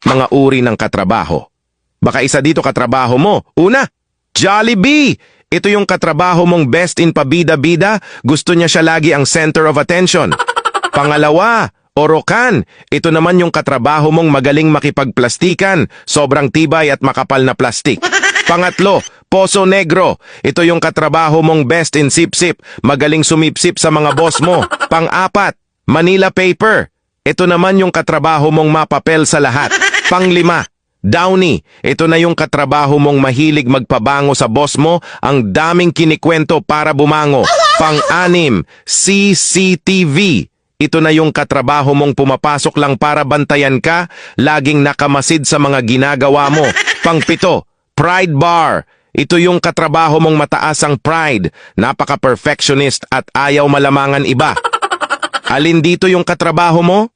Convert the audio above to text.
mga uri ng katrabaho. Baka isa dito katrabaho mo. Una, Jollibee! Ito yung katrabaho mong best in pabida-bida, gusto niya siya lagi ang center of attention. Pangalawa, Orocan. Ito naman yung katrabaho mong magaling makipagplastikan, sobrang tibay at makapal na plastik. Pangatlo, Poso Negro. Ito yung katrabaho mong best in sip-sip, magaling sumipsip sa mga boss mo. Pang-apat, Manila Paper. Ito naman yung katrabaho mong mapapel sa lahat. Panglima, Downy. Ito na yung katrabaho mong mahilig magpabango sa boss mo, ang daming kinikwento para bumango. Pang-anim, CCTV. Ito na yung katrabaho mong pumapasok lang para bantayan ka, laging nakamasid sa mga ginagawa mo. Pang-pito, Pride Bar. Ito yung katrabaho mong mataas ang pride, napaka-perfectionist at ayaw malamangan iba. Alin dito yung katrabaho mo?